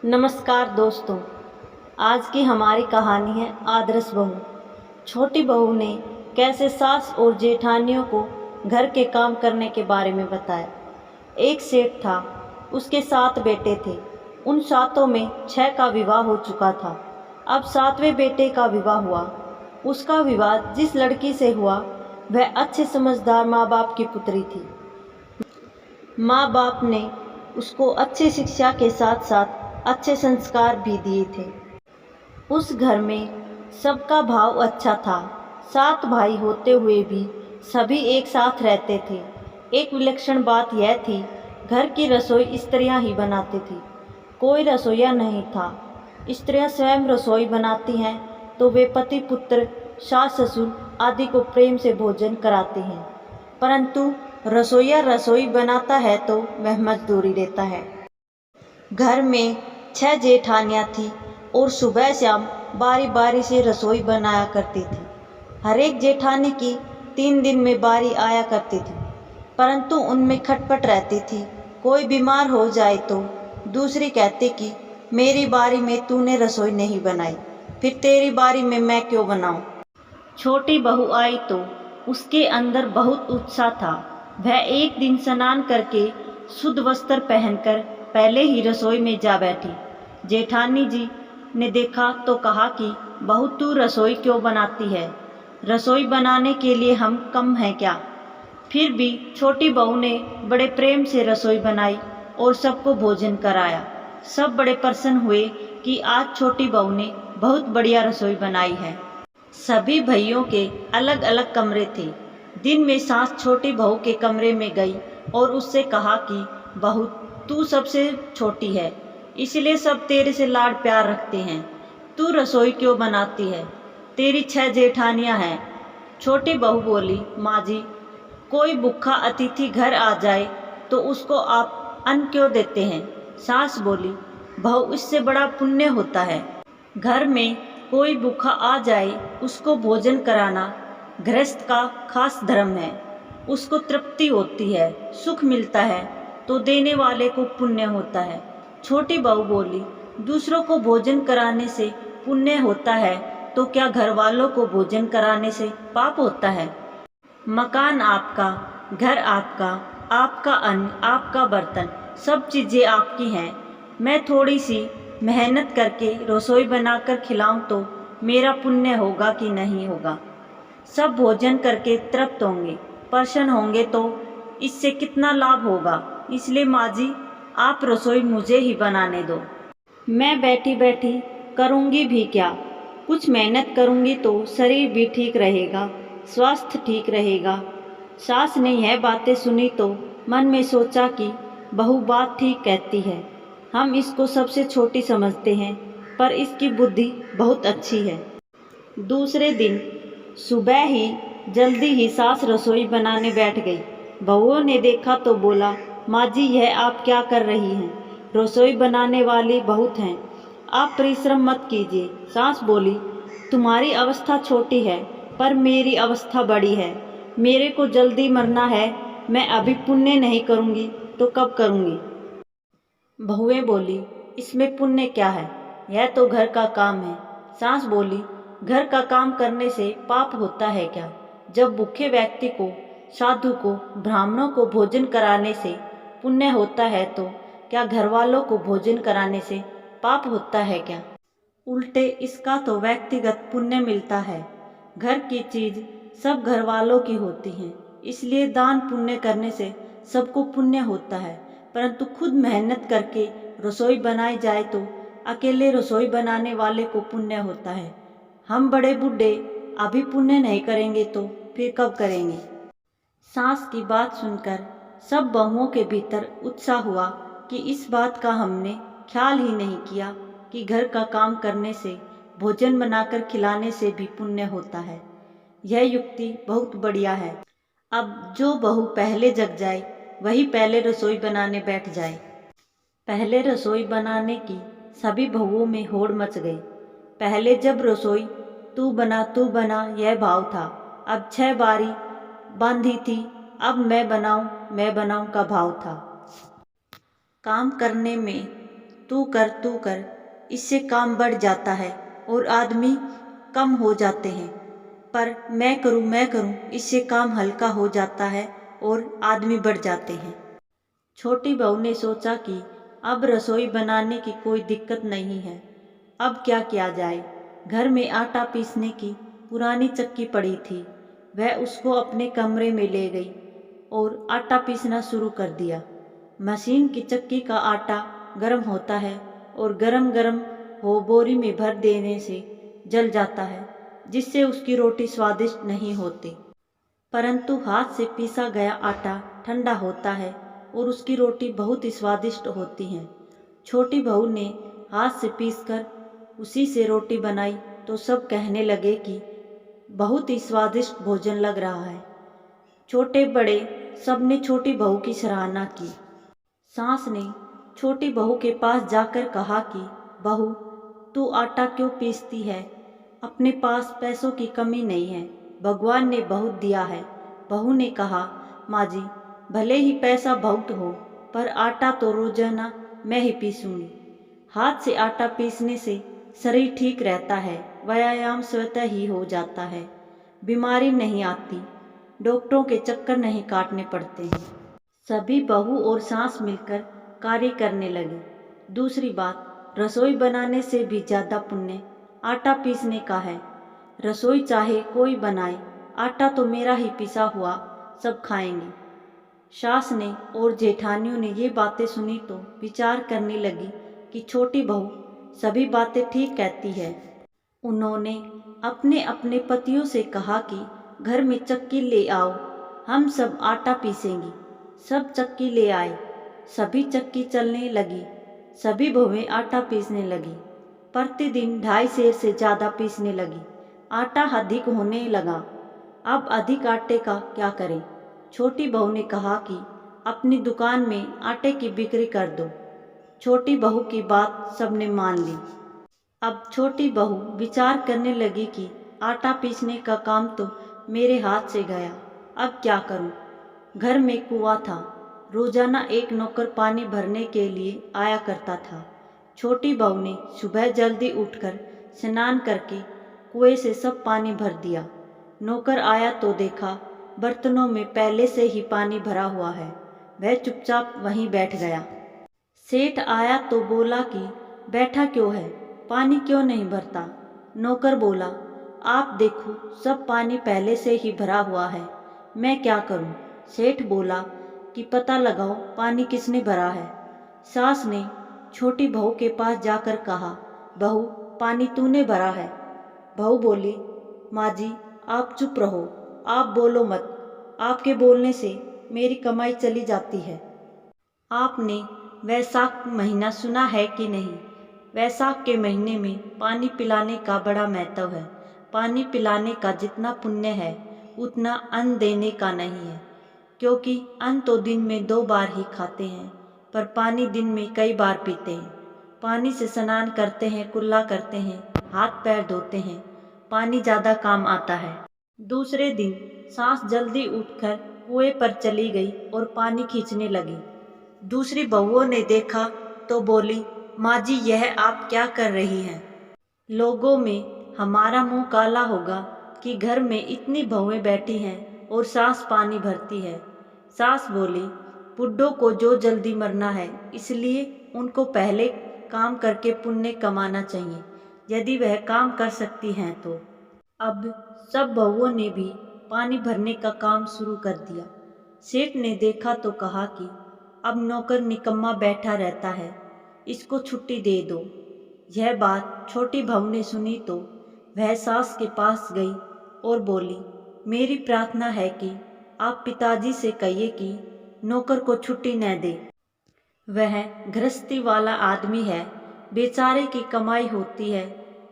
नमस्कार दोस्तों। आज की हमारी कहानी है आदर्श बहू। छोटी बहू ने कैसे सास और जेठानियों को घर के काम करने के बारे में बताया। एक सेठ था, उसके 7 बेटे थे। उन 7 में 6 का विवाह हो चुका था। अब 7वें बेटे का विवाह हुआ। उसका विवाह जिस लड़की से हुआ वह अच्छे समझदार माँ बाप की पुत्री थी। माँ बाप ने उसको अच्छी शिक्षा के साथ साथ अच्छे संस्कार भी दिए थे। उस घर में सबका भाव अच्छा था। 7 भाई होते हुए भी सभी एक साथ रहते थे। एक विलक्षण बात यह थी, घर की रसोई स्त्रियां ही बनाती थी, कोई रसोइया नहीं था। स्त्रियां स्वयं रसोई बनाती हैं तो वे पति पुत्र सास ससुर आदि को प्रेम से भोजन कराते हैं, परंतु रसोइया रसोई बनाता है तो वह मजदूरी देता है। घर में 6 जेठानियाँ थीं और सुबह शाम बारी बारी से रसोई बनाया करती थी। हर एक जेठानी की 3 दिन में बारी आया करती थी, परंतु उनमें खटपट रहती थी। कोई बीमार हो जाए तो दूसरी कहती कि मेरी बारी में तूने रसोई नहीं बनाई, फिर तेरी बारी में मैं क्यों बनाऊं। छोटी बहू आई तो उसके अंदर बहुत उत्साह था। वह एक दिन स्नान करके शुद्ध वस्त्र पहनकर पहले ही रसोई में जा बैठी। जेठानी जी ने देखा तो कहा कि बहू तू रसोई क्यों बनाती है? रसोई बनाने के लिए हम कम हैं क्या? फिर भी छोटी बहू ने बड़े प्रेम से रसोई बनाई और सबको भोजन कराया। सब बड़े प्रसन्न हुए कि आज छोटी बहू ने बहुत बढ़िया रसोई बनाई है। सभी भाइयों के अलग अलग कमरे थे। दिन में सास छोटी बहू के कमरे में गई और उससे कहा कि बहू तू सबसे छोटी है, इसलिए सब तेरे से लाड प्यार रखते हैं। तू रसोई क्यों बनाती है? तेरी 6 जेठानियां हैं। छोटी बहू बोली, माँ जी, कोई भूखा अतिथि घर आ जाए तो उसको आप अन्न क्यों देते हैं? सास बोली, बहू इससे बड़ा पुण्य होता है। घर में कोई भूखा आ जाए उसको भोजन कराना गृहस्थ का खास धर्म है। उसको तृप्ति होती है, सुख मिलता है तो देने वाले को पुण्य होता है। छोटी बहू बोली, दूसरों को भोजन कराने से पुण्य होता है तो क्या घर वालों को भोजन कराने से पाप होता है? मकान आपका, घर आपका, आपका अन्न, आपका बर्तन, सब चीज़ें आपकी हैं। मैं थोड़ी सी मेहनत करके रसोई बनाकर खिलाऊं तो मेरा पुण्य होगा कि नहीं होगा? सब भोजन करके तृप्त होंगे, प्रसन्न होंगे तो इससे कितना लाभ होगा। इसलिए माँ जी, आप रसोई मुझे ही बनाने दो। मैं बैठी बैठी करूँगी भी क्या? कुछ मेहनत करूँगी तो शरीर भी ठीक रहेगा, स्वास्थ्य ठीक रहेगा। सास ने यह बातें सुनी तो मन में सोचा कि बहू बात ठीक कहती है। हम इसको सबसे छोटी समझते हैं, पर इसकी बुद्धि बहुत अच्छी है। दूसरे दिन सुबह ही जल्दी ही सास रसोई बनाने बैठ गई। बहुओं ने देखा तो बोला, माँ जी, यह आप क्या कर रही हैं? रसोई बनाने वाली बहुत हैं, आप परिश्रम मत कीजिए। सास बोली, तुम्हारी अवस्था छोटी है पर मेरी अवस्था बड़ी है। मेरे को जल्दी मरना है, मैं अभी पुण्य नहीं करूँगी तो कब करूँगी? बहुएं बोली, इसमें पुण्य क्या है? यह तो घर का काम है। सास बोली, घर का काम करने से पाप होता है क्या? जब भूखे व्यक्ति को, साधु को, ब्राह्मणों को भोजन कराने से पुण्य होता है तो क्या घर वालों को भोजन कराने से पाप होता है क्या? उल्टे इसका तो व्यक्तिगत पुण्य मिलता है। घर की चीज सब घर वालों की होती हैं, इसलिए दान पुण्य करने से सबको पुण्य होता है। परंतु खुद मेहनत करके रसोई बनाई जाए तो अकेले रसोई बनाने वाले को पुण्य होता है। हम बड़े बूढ़े अभी पुण्य नहीं करेंगे तो फिर कब करेंगे? सास की बात सुनकर सब बहुओं के भीतर उत्साह हुआ कि इस बात का हमने ख्याल ही नहीं किया कि घर का काम करने से, भोजन बनाकर खिलाने से भी पुण्य होता है। यह युक्ति बहुत बढ़िया है। अब जो बहू पहले जग जाए वही पहले रसोई बनाने बैठ जाए। पहले रसोई बनाने की सभी बहुओं में होड़ मच गई। पहले जब रसोई तू बना यह भाव था, अब 6 बारी बांधी थी, अब मैं बनाऊं का भाव था। काम करने में तू कर, इससे काम बढ़ जाता है और आदमी कम हो जाते हैं। पर मैं करूं, इससे काम हल्का हो जाता है और आदमी बढ़ जाते हैं। छोटी बहू ने सोचा कि अब रसोई बनाने की कोई दिक्कत नहीं है, अब क्या किया जाए। घर में आटा पीसने की पुरानी चक्की पड़ी थी। वह उसको अपने कमरे में ले गई और आटा पीसना शुरू कर दिया। मशीन की चक्की का आटा गर्म होता है और गरम गरम हो बोरी में भर देने से जल जाता है, जिससे उसकी रोटी स्वादिष्ट नहीं होती। परंतु हाथ से पीसा गया आटा ठंडा होता है और उसकी रोटी बहुत ही स्वादिष्ट होती है। छोटी बहू ने हाथ से पीसकर उसी से रोटी बनाई तो सब कहने लगे कि बहुत ही स्वादिष्ट भोजन लग रहा है। छोटे बड़े सबने छोटी बहू की सराहना की। सास ने छोटी बहू के पास जाकर कहा कि बहू, तू आटा क्यों पीसती है? अपने पास पैसों की कमी नहीं है, भगवान ने बहुत दिया है। बहू ने कहा, माँ जी, भले ही पैसा बहुत हो, पर आटा तो रोजाना मैं ही पीसूंगी। हाथ से आटा पीसने से शरीर ठीक रहता है, व्यायाम स्वतः ही हो जाता है, बीमारी नहीं आती, डॉक्टरों के चक्कर नहीं काटने पड़ते हैं। सभी बहू और सास मिलकर कार्य करने लगे। दूसरी बात, रसोई बनाने से भी ज़्यादा पुण्य आटा पीसने का है। रसोई चाहे कोई बनाए, आटा तो मेरा ही पिसा हुआ सब खाएंगे। सास ने और जेठानियों ने ये बातें सुनी तो विचार करने लगी कि छोटी बहू सभी बातें ठीक कहती है। उन्होंने अपने अपने पतियों से कहा कि घर में चक्की ले आओ, हम सब आटा पीसेंगी। सब चक्की ले आए, सभी चक्की चलने लगी, सभी बहुएं आटा पीसने लगी। प्रतिदिन 2.5 सेर से ज़्यादा पीसने लगी। आटा अधिक होने लगा। अब अधिक आटे का क्या करें? छोटी बहू ने कहा कि अपनी दुकान में आटे की बिक्री कर दो। छोटी बहू की बात सबने मान ली। अब छोटी बहू विचार करने लगी कि आटा पीसने का काम तो मेरे हाथ से गया, अब क्या करूं? घर में कुआं था, रोजाना एक नौकर पानी भरने के लिए आया करता था। छोटी बहू ने सुबह जल्दी उठकर स्नान करके कुएं से सब पानी भर दिया। नौकर आया तो देखा बर्तनों में पहले से ही पानी भरा हुआ है। वह चुपचाप वहीं बैठ गया। सेठ आया तो बोला कि बैठा क्यों है, पानी क्यों नहीं भरता? नौकर बोला, आप देखो सब पानी पहले से ही भरा हुआ है, मैं क्या करूं? सेठ बोला कि पता लगाओ पानी किसने भरा है। सास ने छोटी बहू के पास जाकर कहा, बहू, पानी तूने भरा है। बहू बोली, माँ जी आप चुप रहो, आप बोलो मत, आपके बोलने से मेरी कमाई चली जाती है। आपने वैशाख महीना सुना है कि नहीं? वैशाख के महीने में पानी पिलाने का बड़ा महत्व है। पानी पिलाने का जितना पुण्य है उतना अन्न देने का नहीं है, क्योंकि अन्न तो दिन में 2 बार ही खाते हैं, पर पानी दिन में कई बार पीते हैं। पानी से स्नान करते हैं, कुल्ला करते हैं, हाथ पैर धोते हैं, पानी ज़्यादा काम आता है। दूसरे दिन सास जल्दी उठकर कुएं पर चली गई और पानी खींचने लगी। दूसरी बहुओं ने देखा तो बोली, माँ जी यह आप क्या कर रही हैं? लोगों में हमारा मुंह काला होगा कि घर में इतनी बहुएं बैठी हैं और सास पानी भरती है। सास बोली, बुड्ढों को जो जल्दी मरना है, इसलिए उनको पहले काम करके पुण्य कमाना चाहिए, यदि वह काम कर सकती हैं तो। अब सब बहुओं ने भी पानी भरने का काम शुरू कर दिया। सेठ ने देखा तो कहा कि अब नौकर निकम्मा बैठा रहता है, इसको छुट्टी दे दो। यह बात छोटी बहू ने सुनी तो वह सास के पास गई और बोली, मेरी प्रार्थना है कि आप पिताजी से कहिए कि नौकर को छुट्टी न दे। वह गृहस्थी वाला आदमी है, बेचारे की कमाई होती है,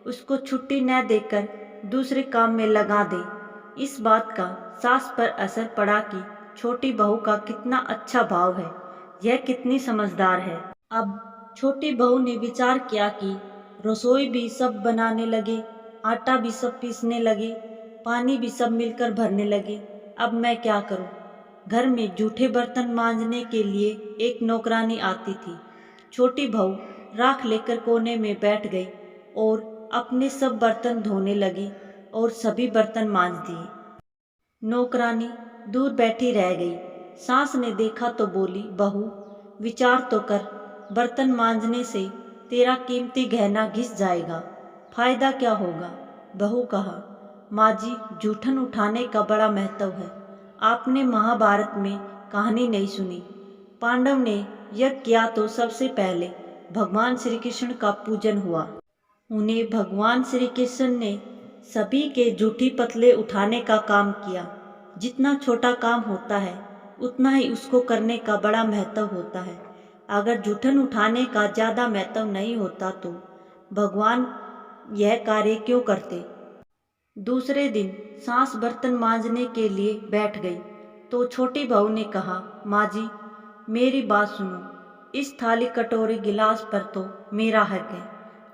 उसको छुट्टी न देकर दूसरे काम में लगा दे। इस बात का सास पर असर पड़ा कि छोटी बहू का कितना अच्छा भाव है, यह कितनी समझदार है। अब छोटी बहू ने विचार किया कि रसोई भी सब बनाने लगे, आटा भी सब पीसने लगे, पानी भी सब मिलकर भरने लगे, अब मैं क्या करूं? घर में जूठे बर्तन मांजने के लिए एक नौकरानी आती थी। छोटी बहू राख लेकर कोने में बैठ गई और अपने सब बर्तन धोने लगी और सभी बर्तन मांज दिए। नौकरानी दूर बैठी रह गई। सास ने देखा तो बोली, बहू विचार तो कर, बर्तन मांजने से तेरा कीमती गहना घिस जाएगा, फायदा क्या होगा। बहू कहा, माँ जी जूठन उठाने का बड़ा महत्व है। आपने महाभारत में कहानी नहीं सुनी, पांडव ने यज्ञ किया तो सबसे पहले भगवान श्री कृष्ण का पूजन हुआ। उन्हें भगवान श्री कृष्ण ने सभी के जूठी पतले उठाने का काम किया। जितना छोटा काम होता है उतना ही उसको करने का बड़ा महत्व होता है। अगर जूठन उठाने का ज़्यादा महत्व नहीं होता तो भगवान यह कार्य क्यों करते। दूसरे दिन सास बर्तन मांजने के लिए बैठ गई तो छोटी बहू ने कहा, माँ जी मेरी बात सुनो, इस थाली कटोरी गिलास पर तो मेरा हक है,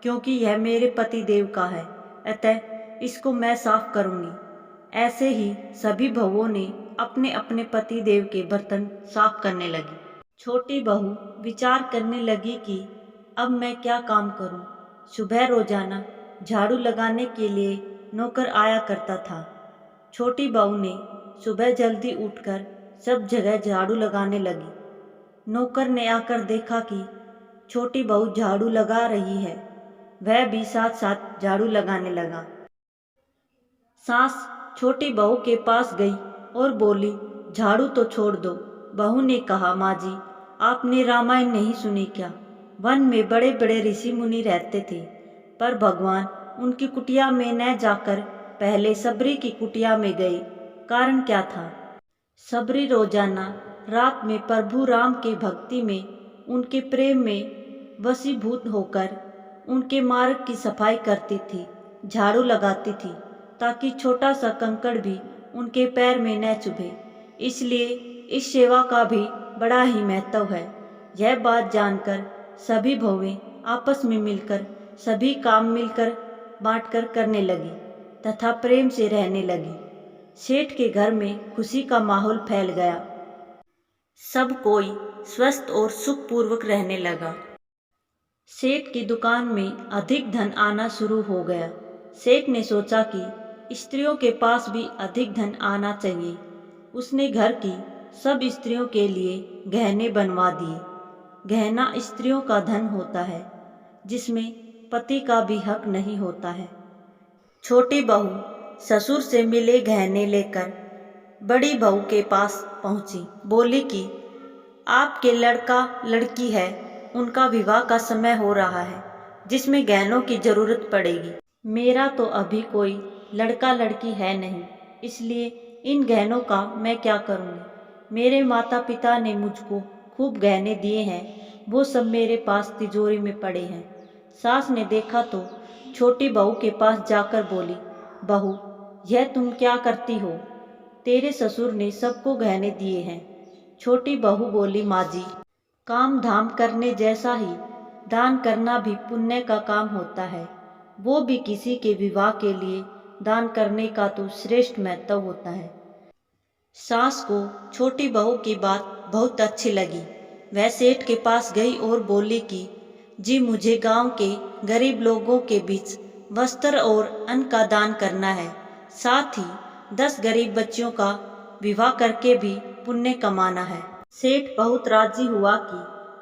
क्योंकि यह मेरे पति देव का है, अतः इसको मैं साफ करूंगी। ऐसे ही सभी बहुओं ने अपने अपने पति देव के बर्तन साफ करने लगी। छोटी बहू विचार करने लगी कि अब मैं क्या काम करूं। सुबह रोजाना झाड़ू लगाने के लिए नौकर आया करता था। छोटी बहू ने सुबह जल्दी उठकर सब जगह झाड़ू लगाने लगी। नौकर ने आकर देखा कि छोटी बहू झाड़ू लगा रही है, वह भी साथ साथ झाड़ू लगाने लगा। सास छोटी बहू के पास गई और बोली, झाड़ू तो छोड़ दो। बहू ने कहा, माँ जी आपने रामायण नहीं सुनी क्या। वन में बड़े बड़े ऋषि मुनि रहते थे, पर भगवान उनकी कुटिया में न जाकर पहले सबरी की कुटिया में गए। कारण क्या था। सबरी रोजाना रात में प्रभु राम के भक्ति में, उनके प्रेम में वशीभूत होकर उनके मार्ग की सफाई करती थी, झाड़ू लगाती थी, ताकि छोटा सा कंकड़ भी उनके पैर में न चुभे। इसलिए इस सेवा का भी बड़ा ही महत्व है। यह बात जानकर सभी बहुएं आपस में मिलकर सभी काम मिलकर बांटकर करने लगी तथा प्रेम से रहने लगी। सेठ के घर में खुशी का माहौल फैल गया। सब कोई स्वस्थ और सुखपूर्वक रहने लगा। सेठ की दुकान में अधिक धन आना शुरू हो गया। सेठ ने सोचा कि स्त्रियों के पास भी अधिक धन आना चाहिए। उसने घर की सब स्त्रियों के लिए गहने बनवा दिए। गहना स्त्रियों का धन होता है, जिसमें पति का भी हक नहीं होता है। छोटी बहू ससुर से मिले गहने लेकर बड़ी बहू के पास पहुंची। बोली कि आपके लड़का लड़की है, उनका विवाह का समय हो रहा है, जिसमें गहनों की जरूरत पड़ेगी। मेरा तो अभी कोई लड़का लड़की है नहीं, इसलिए इन गहनों का मैं क्या करूँगी। मेरे माता पिता ने मुझको खूब गहने दिए हैं, वो सब मेरे पास तिजोरी में पड़े हैं। सास ने देखा तो छोटी बहू के पास जाकर बोली, बहू यह तुम क्या करती हो, तेरे ससुर ने सबको गहने दिए हैं। छोटी बहू बोली, माँ जी काम धाम करने जैसा ही दान करना भी पुण्य का काम होता है, वो भी किसी के विवाह के लिए दान करने का तो श्रेष्ठ महत्व होता है। सास को छोटी बहू की बात बहुत अच्छी लगी। वह सेठ के पास गई और बोली कि जी मुझे गांव के गरीब लोगों के बीच वस्त्र और अन्न का दान करना है, साथ ही 10 गरीब बच्चियों का विवाह करके भी पुण्य कमाना है। सेठ बहुत राजी हुआ कि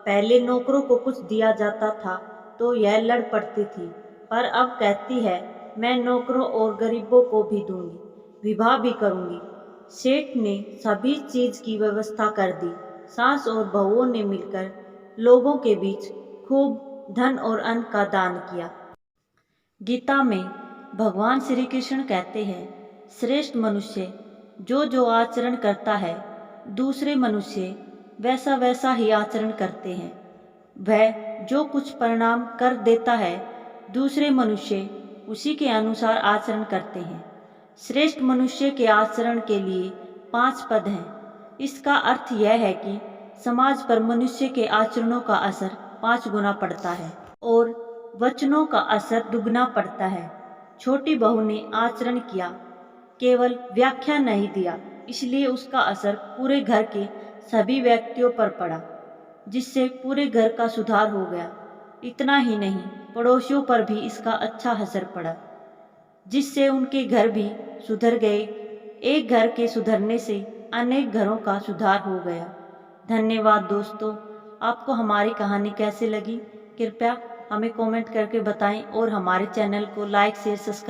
पहले नौकरों को कुछ दिया जाता था तो यह लड़ पड़ती थी, पर अब कहती है मैं नौकरों और गरीबों को भी दूंगी, विवाह भी करूंगी। सेठ ने सभी चीज की व्यवस्था कर दी। सास और बहुओं ने मिलकर लोगों के बीच खूब धन और अन्न का दान किया। गीता में भगवान श्री कृष्ण कहते हैं, श्रेष्ठ मनुष्य जो जो आचरण करता है, दूसरे मनुष्य वैसा वैसा ही आचरण करते हैं। वह जो कुछ परिणाम कर देता है, दूसरे मनुष्य उसी के अनुसार आचरण करते हैं। श्रेष्ठ मनुष्य के आचरण के लिए 5 पद हैं। इसका अर्थ यह है कि समाज पर मनुष्य के आचरणों का असर 5 गुना पड़ता है और वचनों का असर दुगना पड़ता है। छोटी बहू ने आचरण किया, केवल व्याख्या नहीं दिया, इसलिए उसका असर पूरे घर के सभी व्यक्तियों पर पड़ा, जिससे पूरे घर का सुधार हो गया। इतना ही नहीं, पड़ोसियों पर भी इसका अच्छा असर पड़ा, जिससे उनके घर भी सुधर गए। एक घर के सुधरने से अनेक घरों का सुधार हो गया। धन्यवाद दोस्तों। आपको हमारी कहानी कैसे लगी, कृपया हमें कमेंट करके बताएं और हमारे चैनल को लाइक शेयर सब्सक्राइब